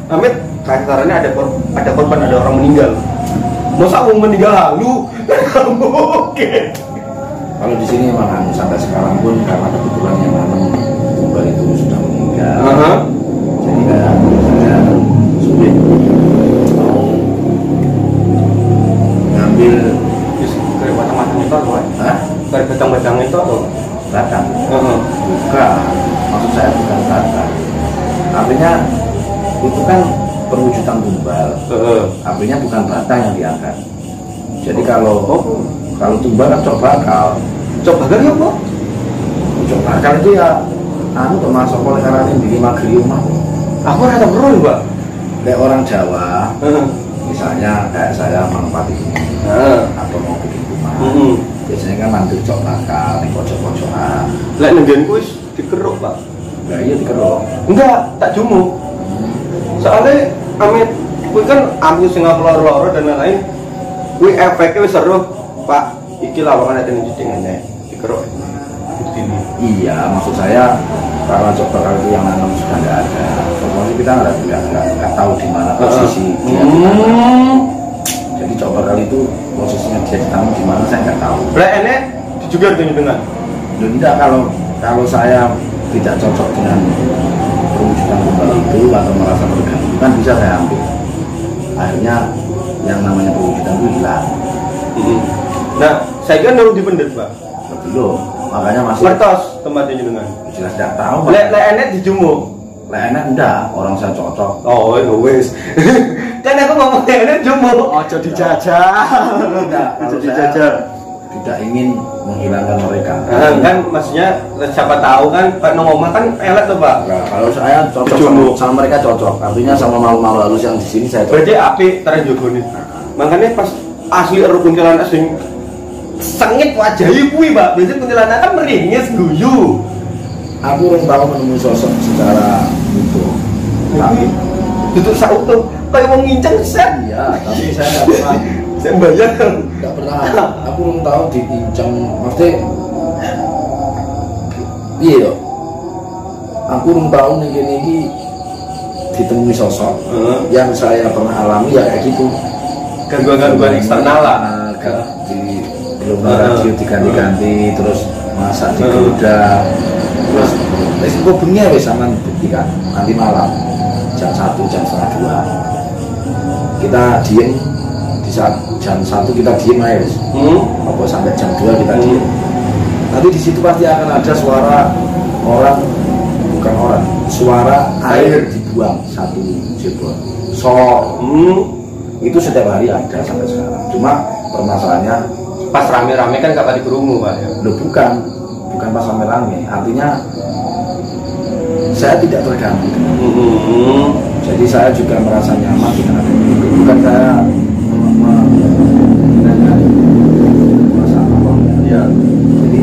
Amit kasarannya ada korban, ada orang meninggal. Masa mau meninggal halu? Oke. Kalau di sini memang sampai sekarang pun karena kebetulan yang nanam kembar itu sudah meninggal. Jadi kayak saya sulit mau ngambil kayak batang-batang itu atau kayak batang-batang itu atau batang. Bukan, maksud saya bukan batang. Artinya itu kan perwujudan tumbal. Artinya bukan batang yang diangkat. Jadi kalau tumbal kan cok bakal ya kok? Cok bakal itu ya termasuk oleh karena ini di magri rumah. Aku rasa berulang Pak. Kayak orang Jawa, misalnya kayak saya menempati ini atau mau bikin rumah, biasanya kan mandir cok bakal di pojok-pojokan. Lek nenggenku wis dikeruk Pak. Nah iya dikeruk. Enggak, tak jumu. Soalnya amit kuwi kan ambu sing loro-loro dan lain-lain. Kuwi efeknya wis seru, Pak. Iki lawangan ada jenenge dikeruk. Iya, maksud saya kalau coba kalau itu yang nanam sudah nggak ada, pokoknya kita nggak tahu di mana posisi dia ditanam. Jadi coba kali itu posisinya dia ditanam di mana saya nggak tahu. Lah ini juga dengan. Loh, tidak, kalau saya tidak cocok dengan perwujudan tumbal itu atau merasa terganggu kan bisa saya ambil. Akhirnya yang namanya perwujudan itu hilang. Nah, saya kan dulu dipendet, Pak. Belum, makanya masih Mertos tempatnya dengan. jelas tidak tahu. Lek enek dijumuk. Enak enggak, orang saya cocok. Oh, wes. Kan aku ngomong enek jumuk. Ojo dijajah. Tidak, kalau saya tidak ingin menghilangkan mereka. Kan maksudnya siapa tahu kan Pak ngomong kan elet tuh, Pak. Nah, kalau saya cocok sama mereka cocok, artinya sama malu-malu halus yang di sini saya cocok. Berarti api terjogoni. Makanya pas asli ero kuntilanak sing sengit wajahi kuwi, Pak. Biasanya kuntilanak kan meringis guyu. Aku belum tahu menemui sosok secara utuh. Tapi itu sautuh kayak wong nginceng set. iya, tapi saya nggak pernah. Saya bayar. Nggak pernah. Aku belum tahu diincang. Maksudnya, iya. Aku belum tahu nih ditemui sosok yang saya pernah alami ya kayak gitu. Gangguan-gangguan eksternal lah. Di gelombang radio diganti-ganti, terus masak digoda, terus resiko bengi wes sama buktikan nanti malam jam 1 jam setengah 2 kita diem di saat jam 1 kita diem aja wes. Apa sampai jam 2 kita diem. Nanti di situ pasti akan ada suara orang, bukan orang, suara air dibuang satu jebol. Itu setiap hari ada sampai sekarang. Cuma permasalahannya Pas rame-rame kan gak pada kerungu, Pak. loh bukan pas rame-rame, artinya saya tidak terganggu. Jadi saya juga merasa nyaman dengan ada itu. Bukan saya merasa apa ya. Jadi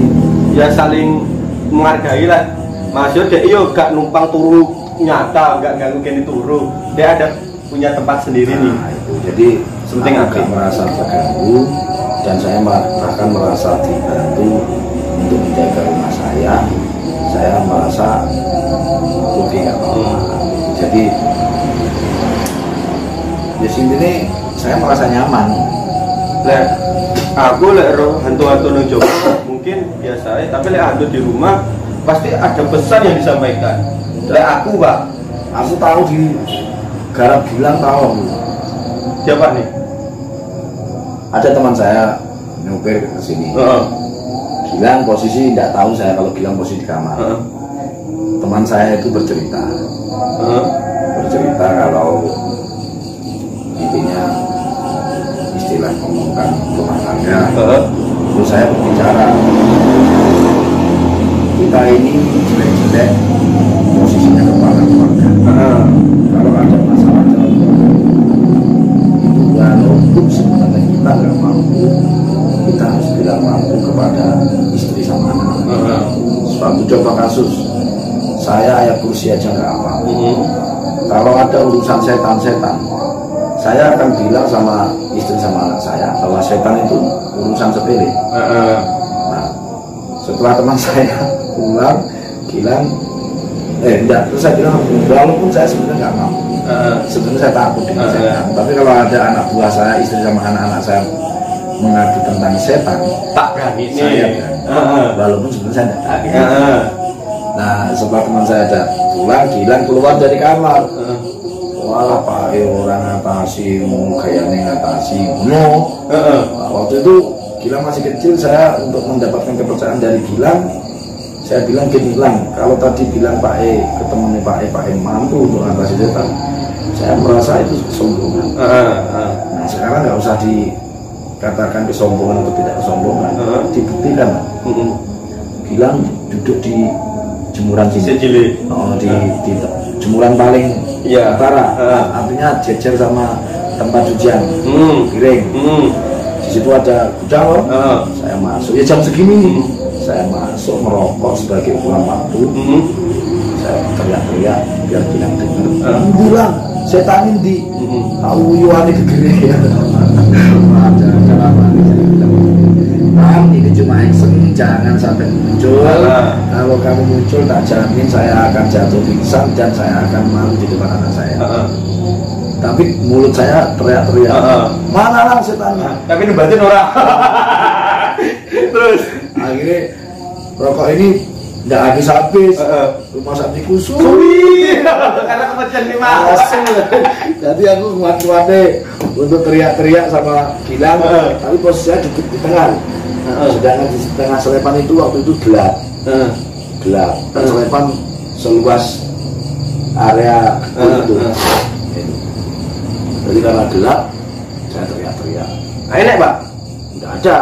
Ya saling menghargai lah. Maksudnya dia gak numpang turu nyata, gak ganggu kini turu. Dia ada punya tempat sendiri nih. itu. Jadi Penting aku gak merasa terganggu dan saya bahkan merasa dibantu untuk menjaga rumah saya. Saya merasa oke nggak apa-apa. Jadi di sini saya merasa nyaman. Lek aku lek hantu-hantu nang Jawa mungkin biasa, tapi lek hantu di rumah pasti ada pesan yang disampaikan. Lek aku, Pak, Aku tahu di Garap Gilang tahu. siapa nih? Ada teman saya nyupir ke sini. Gilang posisi tidak tahu saya kalau Gilang posisi di kamar. Teman saya itu bercerita kalau intinya istilah ngomongkan rumah tangga. Terus saya berbicara, kita ini jelek-jelek posisinya kepala keluarga. Kalau ada masalah dalam keluarga itu walaupun sebenarnya kita nggak mampu, kita harus bilang mampu kepada istri sama anak. Suatu coba kasus, saya ayah kursi aja nggak apa. Kalau ada urusan setan-setan, saya akan bilang sama istri sama anak saya bahwa setan itu urusan sepele. Nah, setelah teman saya pulang, bilang, enggak, terus saya bilang, walaupun saya sebenarnya nggak mampu, sebenarnya saya takut dengan setan. Tapi kalau ada anak buah saya, istri sama anak-anak saya mengadu tentang setan, Tak berani nih. saya berani. Walaupun sebenarnya saya tidak takut. Nah, setelah teman saya ada pulang, Gilang keluar dari kamar. Walah Pak, orang ngatasi, mau gayanya ngatasi, no. Waktu itu Gilang masih kecil, saya untuk mendapatkan kepercayaan dari Gilang, saya bilang gini, Gilang, kalau tadi bilang Pak ketemu Pak E mampu untuk ngatasi setan, saya merasa itu kesombongan. Nah, sekarang nggak usah dikatakan kesombongan atau tidak kesombongan, dibuktikan. Gilang duduk di jemuran sini, di jemuran paling utara, artinya jejer sama tempat cucian piring. Di situ ada gudang loh. Saya masuk, ya jam segini nih, saya masuk merokok sebagai ukuran waktu. Saya teriak-teriak biar Gilang dengar. Gilang, setan ini tahu yuane gegere ya. Ini cuma action, jangan sampai muncul. Kalau kamu muncul, tak jamin saya akan jatuh pingsan dan saya akan malu di depan anak saya. Tapi mulut saya teriak-teriak. Mana lah setannya? Tapi nebatin orang. Terus akhirnya rokok ini nggak habis-habis. Rumah sakit kusut. Karena kematian 5. Jadi aku kuat-kuatnya untuk teriak-teriak sama Gilang. Tapi posisinya duduk di tengah. Sedangkan di tengah selepan itu waktu itu gelap. Dan selepan seluas area itu. Jadi karena gelap, saya teriak-teriak. Enak Pak? Tidak ada.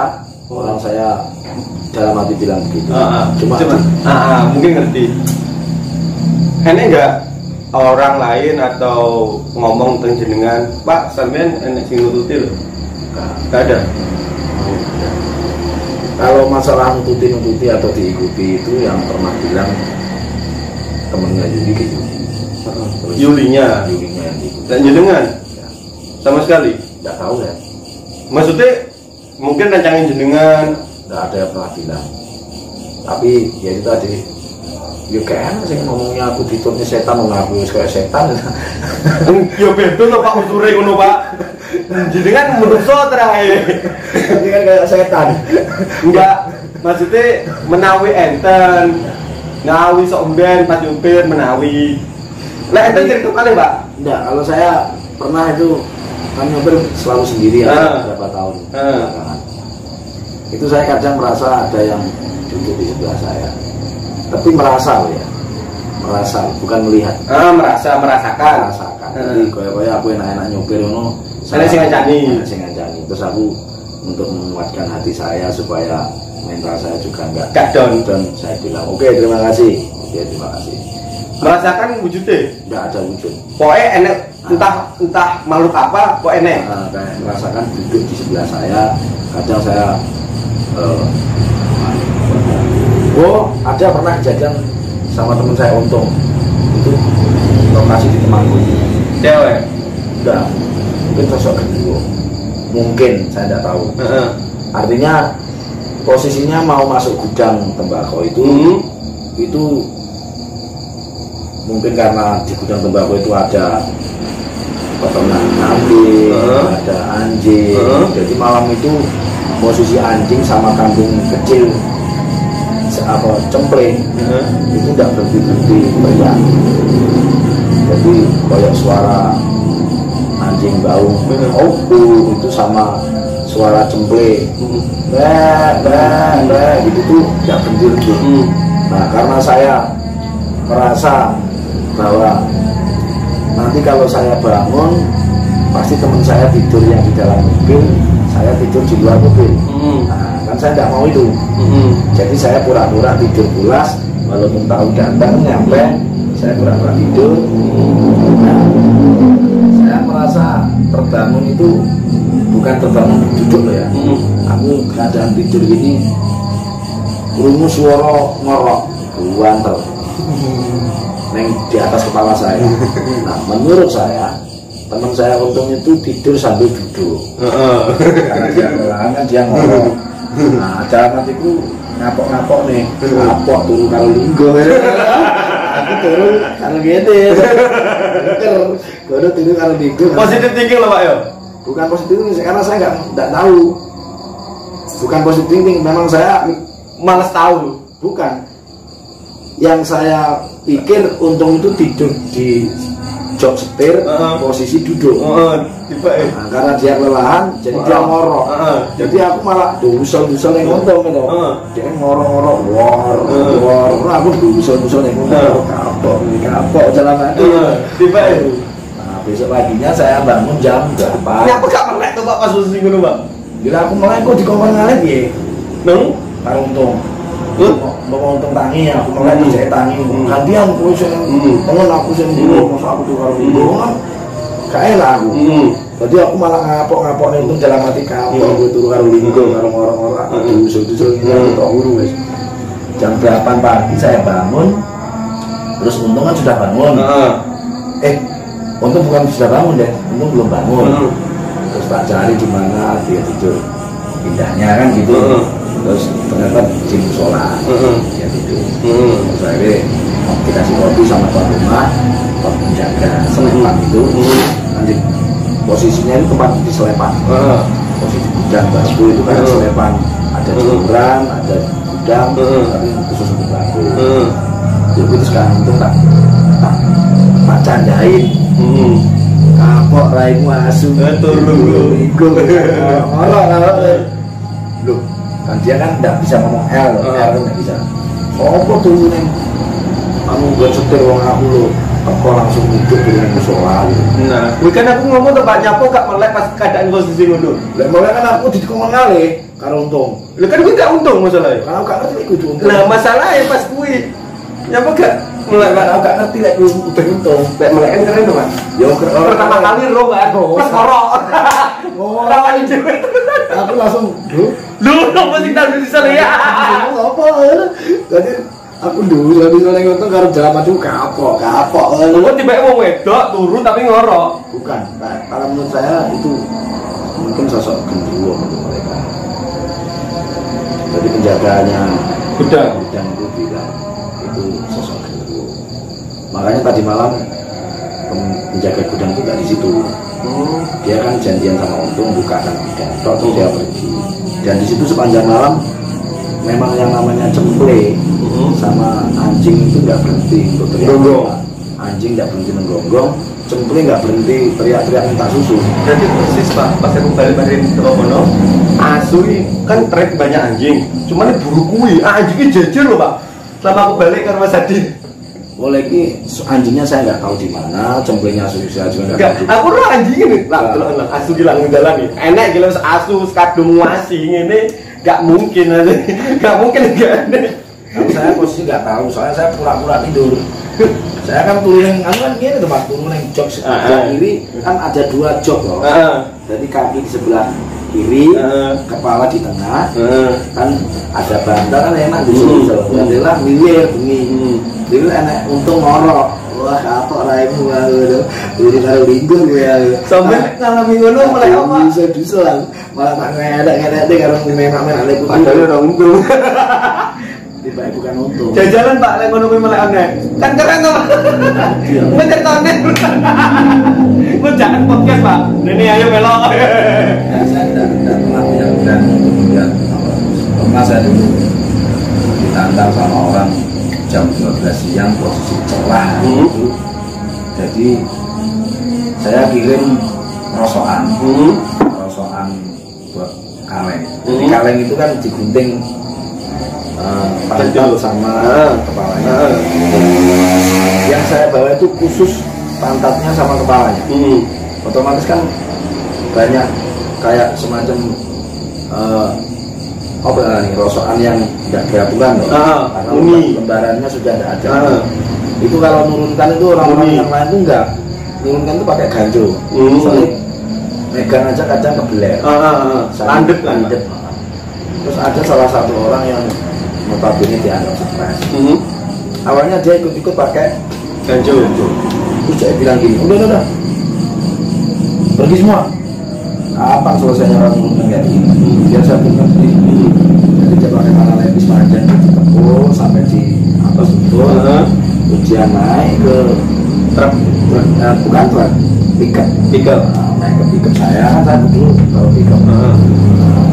Orang saya dalam hati bilang begitu. Cuma mungkin ngerti. Enak nggak orang lain atau ngomong tentang jenengan, Pak, sampean enak sing nututi loh? Nggak ada. Kalau masalah nututi atau diikuti itu yang pernah bilang temennya Yuli ke Yuli. Yulinya yang diikuti. Dan jenengan? Ya. Sama sekali? Nggak tahu ya. Maksudnya mungkin rancangin jenengan? Nggak ada yang pernah bilang. Tapi ya itu tadi. Ya kayaknya sih ngomongnya aku ditutnya setan, ngaku kayak setan. Ya betul loh Pak, usure ngono Pak. Jenengan menungso terakhir. Ini kan kayak setan. Enggak, maksudnya menawi enten, ngawi sok mben pas nyupir menawi. Lah enten cerita kali Pak? Enggak, kalau saya pernah itu kan nyupir selalu sendiri ya, berapa tahun. Itu saya kadang merasa ada yang duduk di sebelah saya. Tapi merasa loh ya, merasa bukan melihat. Merasakan. Jadi kayak aku enak-enak nyupir ngono. Saya sing ngancani. Terus aku untuk menguatkan hati saya supaya mental saya juga enggak down. Dan saya bilang, oke, terima kasih. Oke, terima kasih. Merasakan wujudnya? Enggak ada wujud. Pokoknya enak, entah makhluk apa, kok enak. Kayak merasakan duduk di sebelah saya. Kadang saya ada pernah kejadian sama teman saya Untung. Itu lokasi di Temanggung. Cewek? Enggak, mungkin sosok kedua. Mungkin, saya tidak tahu. Artinya posisinya mau masuk gudang tembakau itu mungkin karena di gudang tembakau itu ada peternak kambing, ada anjing. Jadi malam itu posisi anjing sama kambing kecil cempleng itu tidak berhenti teriak. Jadi kayak suara anjing bau itu sama suara cempleng gitu tuh tidak berhenti. Nah karena saya merasa bahwa nanti kalau saya bangun pasti teman saya tidur yang di dalam mobil, saya tidur di luar mobil. Nah, kan saya tidak mau itu. Jadi saya pura-pura tidur pulas, walaupun tahu datang nyampe, saya pura-pura tidur. Nah, saya merasa terbangun itu bukan terbangun duduk loh ya. Aku keadaan tidur gini, krungu suara ngorok, buanter, neng di atas kepala saya. Nah, menurut saya teman saya Untung itu tidur sambil duduk. Karena dia kelangan, dia ngorok. Nah, dalam hatiku ngapok-ngapok nih, ngapok turun kalau linggo. Aku turun kalau gede. Gue turun kalau linggo. Positif thinking loh Pak ya? Bukan positif thinking, karena saya nggak tahu. Bukan positif thinking, memang saya males tahu. Bukan. Yang saya pikir Untung itu tidur di jok setir, posisi duduk. Nah, karena dia kelelahan, jadi dia ngorok. Jadi aku malah dusel-dusel yang Untung gitu. Dia ngorok-ngorok, war. Nah, aku dusel-dusel yang Untung. Kapok, jalan lagi. Nah, besok paginya saya bangun jam berapa? Kenapa gak melek tuh Pak pas posisi ngono Pak? Bila aku melek kok di kompor ngalet ya. Karo Untung. Mau Untung tangi, aku melek di saya tangi. Gantian aku sing tengen aku sing dulu, masa aku tuh karo Untung kan. Kayak lah aku. Jadi aku malah ngapok-ngapok nih Untung dalam hati kapok. Gue turun karo linggo, karo ngorok-ngorok. Dusel-dusel ini aku tak urung guys. Jam 8 pagi saya bangun. Terus Untung kan sudah bangun. untung bukan sudah bangun deh, untung belum bangun. Terus tak cari di mana dia tidur, pindahnya kan gitu. Terus ternyata di musola dia tidur. Terus akhirnya dikasih kopi sama tuan rumah, tuan penjaga selepan itu. Nanti posisinya itu tempat di selepan. Posisi gudang bambu itu kan selepan, ada jemuran, ada gudang, tapi khusus untuk bambu. Jadi itu sekarang itu tak candain. Kapok raimu asu turun lu kan dia kan tidak bisa ngomong L kan tidak bisa. Apa tuh nih kamu gak setir wong aku lo teko langsung hidup dengan musola. Nah, bukan aku ngomong tempat nyapo gak melek pas keadaan posisi ngono. Lah mulai kan aku dikongkon kali karo untung. Lu kan gue gak untung masalahnya. Karena aku gak ngerti iku untung. Nah, masalahnya pas kuwi nyapo gak mulai aku gak ngerti lek udah untung. Lek melek kan keren tuh, Mas. Ya pertama kali lo kan pas korok. Rawan itu. Aku langsung lu mesti tahu di sana ya. Apa? Jadi aku dulu lagi neng nonton karo jalan maju kapok. Lu tiba mau wedok turun tapi ngorok. Bukan. Nah, kalau menurut saya itu mungkin sosok genderuwo untuk mereka. Jadi penjaganya gudang itu bilang itu sosok genderuwo. Makanya tadi malam penjaga gudang itu nggak di situ. Dia kan janjian sama untung bukakan gudang. Terus dia pergi. Dan di situ sepanjang malam memang yang namanya cemple sama anjing itu nggak berhenti untuk teriak. Anjing nggak berhenti menggonggong, cemple nggak berhenti teriak-teriak minta susu. Jadi persis Pak, pas aku balik-balikin ke kono, asu kan trek banyak anjing, cuman buru kui, anjingnya jajar loh Pak. Selama aku balik ke rumah Sadin. Boleh ki anjingnya saya nggak tahu di mana, cemplenya asu saya juga nggak tahu. Aku roh anjingnya nih, lah asu gila ngejalan nih, enak gila asu kadung wasing ini. Gak mungkin aja, gak mungkin gak ada. Kalau saya posisi gak tahu, soalnya saya pura-pura tidur. Saya kan turunin, kan gini tuh Mas, turunin jok sebelah kiri kan ada 2 jok loh. Jadi kaki di sebelah kiri, kepala di tengah, kan ada bantal kan enak di sini. Jadi lah milir bunyi, jadi enak untung ngorok. Wah kapok raimu udah karo linggo gue ya. Sampai ngalami ngono mulai apa? Bisa malah tak ngedek deh karo menak-menak lek padahal udah untung. Tiba bukan untung. Jajalan Pak lek ngono kuwi mulai aneh. Kan keren to Pak. Menceritakan. Mau jangan podcast Pak. Ini ayo melok. Saya tidak pernah menyampaikan kemudian pernah saya dulu ditantang sama orang jam 12 siang posisi celah itu. Jadi saya kirim rosokan buat kaleng. Jadi kaleng itu kan digunting pantat sama kepalanya. Yang saya bawa itu khusus pantatnya sama kepalanya. Otomatis kan banyak kayak semacam rosokan yang tidak beraturan loh. Karena lembarannya sudah tidak ada. Itu kalau nurunkan itu orang-orang yang lain itu enggak nurunkan itu pakai ganjo. Soalnya megang aja kadang kebeler. Landep. Terus ada salah satu orang yang notabene dianggap stres. Awalnya dia ikut pakai ganjo. Terus saya bilang gini, udah pergi semua. Kapan selesainya orang nurunkan kayak gini? Biar saya bukan sendiri. Jadi dia pakai tangan lepis panjang sampai di atas betul. Ujian naik ke truk, bukan truk, pickup. Naik ke pickup saya dulu kalau pickup.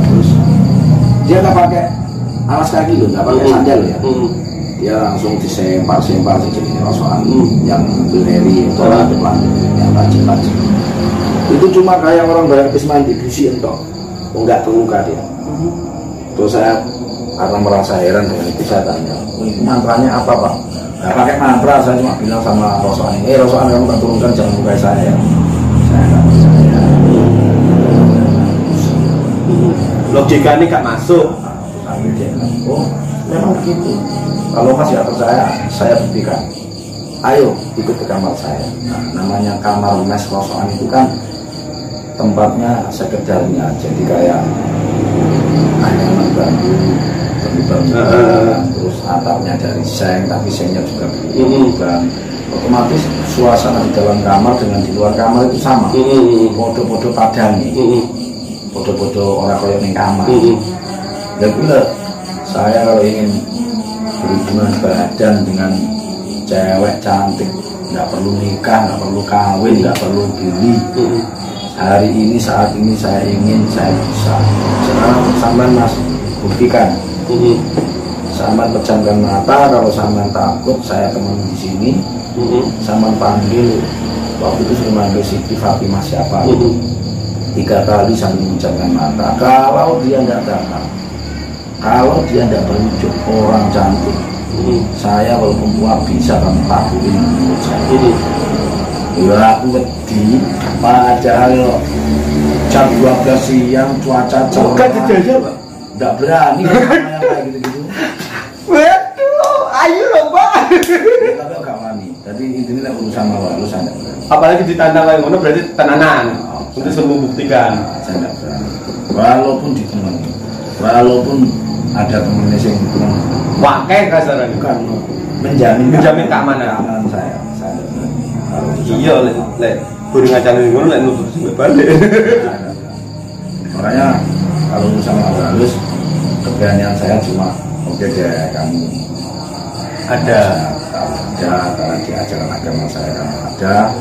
Terus dia nggak pakai alas kaki loh, nggak pakai sandal ya. Dia langsung disempar sejenis rosokan yang beleri atau depan yang tajam. Itu cuma kayak orang bayar habis mandi busi entok, nggak terluka dia. Terus saya karena merasa heran dengan itu saya tanya, ini mantranya apa Pak? Nggak pakai mantra, saya cuma bilang sama rosokan ini, rosokan kamu tak turunkan jangan lukai saya. Saya nggak percaya. Logika ini nggak masuk. Sambil dia bilang, oh memang begitu. Kalau Mas nggak percaya, saya buktikan. Ayo ikut ke kamar saya. Nah, namanya kamar mes rosokan itu kan tempatnya sekedarnya, jadi kayak anyaman bambu, terus atapnya dari seng, tapi sengnya juga berlubang. otomatis suasana di dalam kamar dengan di luar kamar itu sama. Podo-podo padangi, podo-podo orang koyo ning kamar. Dan bila saya kalau ingin berhubungan badan dengan cewek cantik, nggak perlu nikah, nggak perlu kawin, nggak perlu beli. Hari ini, saat ini saya ingin, saya bisa. Sekarang sampean Mas buktikan. Sampean pejamkan mata, kalau sampean takut saya teman di sini. Sampean panggil, waktu itu sudah manggil Siti Fatimah siapa? 3 kali sambil memejamkan mata. Kalau dia tidak datang, kalau dia tidak berwujud orang cantik, saya walaupun tua bisa kamu taburin menurut saya. Ya aku wedi, padahal jam 12 siang cuaca cerah. Bukan dijajal, Pak. Enggak berani kayak gitu-gitu. Waduh, ayo loh, Pak. Tapi enggak berani. Jadi intinya nek urusan awal saya enggak berani. Apalagi ditantang kayak ngono berarti tenanan. Untuk semua buktikan. Saya enggak berani. Walaupun ditemani, walaupun ada temennya yang bilang Wakai kasaran bukan menjamin keamanan saya enggak berani. Iya, lek burung acara ngono lek nutup sampai balik. Makanya kalau sama halus keberanian saya cuma oke deh kamu Ada karena di ajaran agama saya kan ada,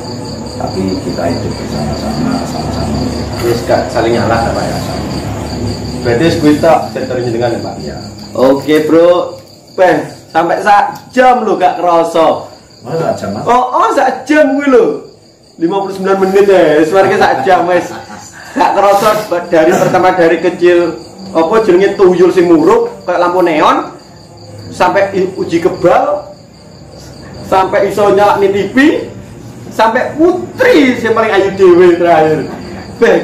tapi kita hidup bersama-sama, sama-sama. Terus gak saling nyalah apa ya? Berarti kita ceritanya dengan ya Pak? Ya. Oke bro, sampai sak jam lo gak kerasa. Masa jam mas? Oh sak jam gue lo 59 menit ya, sebenarnya sak jam wes. Gak kerasa dari pertama dari kecil apa jenenge tuyul sing muruk kayak lampu neon sampai uji kebal sampai iso nyalak nih TV sampai putri yang paling ayu dewe terakhir.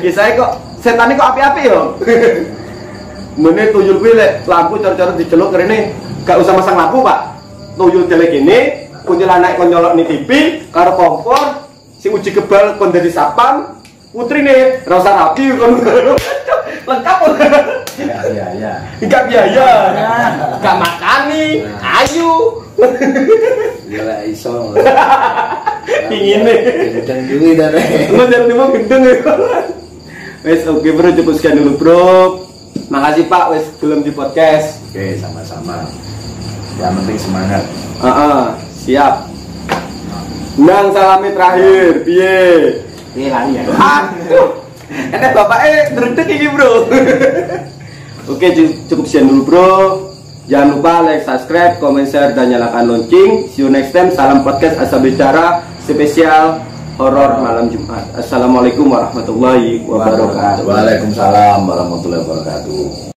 Kisahnya kok setan kok api-api yo. Mene tuyul gue lek lampu cor-cor diceluk kerene gak usah masang lampu Pak. Tuyul jelek ini kuntilanak kon nyolok nih TV karo kompor sing uji kebal kon dadi sapam putri nih rasa rapi kon lengkap. Ya. Enggak biaya. Enggak makani, ayu. Gila iso. Ingin nih. Dan duit dan. Lu jangan cuma gendeng ya. Wes oke bro, cukup sekian dulu bro. Makasih Pak wes belum di podcast. Oke, sama-sama. Yang penting semangat. Siap. Nang salami terakhir, piye? Piye lali ya. Aduh. Enak bapaknya dredeg iki bro. Oke, cukup sekian dulu bro. Jangan lupa like, subscribe, comment, share, dan nyalakan lonceng. See you next time. Salam podcast Asa Bicara spesial horor malam Jumat. Assalamualaikum warahmatullahi wabarakatuh. Waalaikumsalam warahmatullahi wabarakatuh.